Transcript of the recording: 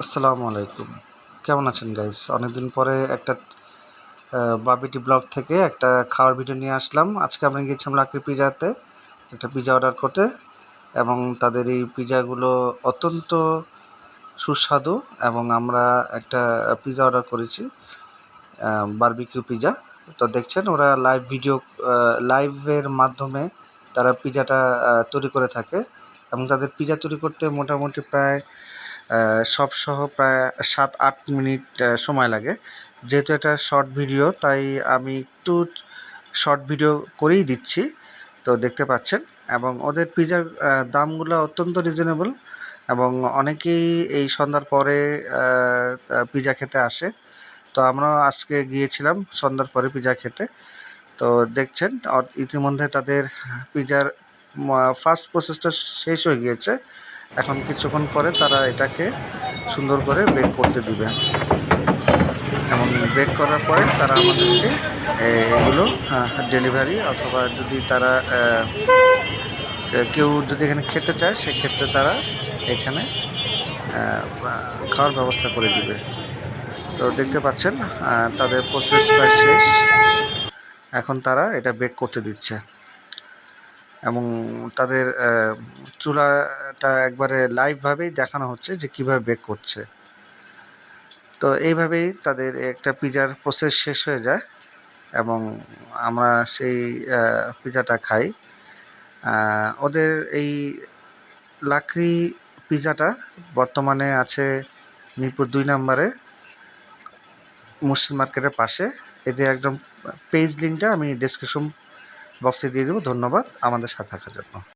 আসসালামু আলাইকুম। কেমন আছেন গাইস? অনেকদিন পরে একটা বাবিটি ব্লগ থেকে একটা খাওয়ার ভিডিও নিয়ে আসলাম। আজকে আমরা গিয়েছিলাম লাকড়ি পিজাতে একটা পিজা অর্ডার করতে, এবং তাদের এই পিজাগুলো অত্যন্ত সুস্বাদু। এবং আমরা একটা পিজা অর্ডার করেছি, বারবিকিউ পিজা। তো দেখছেন ওরা লাইভের মাধ্যমে তারা পিজাটা তৈরি করে থাকে, এবং তাদের পিজা তৈরি করতে মোটামুটি প্রায় সবসহ প্রায় 7-8 মিনিট সময় লাগে। যেহেতু এটা শর্ট ভিডিও, তাই আমি একটু শর্ট ভিডিও করেই দিচ্ছি। তো দেখতে পাচ্ছেন, এবং ওদের পিজার দামগুলো অত্যন্ত রিজনেবল, এবং অনেকেই এই সন্ধ্যার পরে পিজা খেতে আসে। তো আমরাও আজকে গিয়েছিলাম সন্ধ্যার পরে পিজা খেতে। তো দেখছেন ইতিমধ্যে তাদের পিজার ফার্স্ট প্রসেসটা শেষ হয়ে গিয়েছে। এখন কিছুক্ষণ পরে তারা এটাকে সুন্দর করে বেক করতে দিবে, এবং বেক করার পরে তারা আমাদেরকে এগুলো ডেলিভারি, অথবা যদি তারা কেউ যদি এখানে খেতে চায় সেক্ষেত্রে তারা এখানে খাওয়ার ব্যবস্থা করে দিবে। তো দেখতে পাচ্ছেন তাদের প্রসেস প্রায় শেষ। এখন তারা এটা বেক করতে দিচ্ছে, এবং তাদের চুলাটা একবারে লাইভভাবেই দেখানো হচ্ছে যে কীভাবে বেক করছে। তো এইভাবেই তাদের একটা পিজার প্রসেস শেষ হয়ে যায়, এবং আমরা সেই পিজাটা খাই। ওদের এই লাকড়ি পিজাটা বর্তমানে আছে মিরপুর 2 নম্বরে, মসজিদ মার্কেটের পাশে। এদের একদম পেজ লিঙ্কটা আমি ডেসক্রিপশন বক্সে দিয়ে দেবো। ধন্যবাদ আমাদের সাথে থাকার জন্য।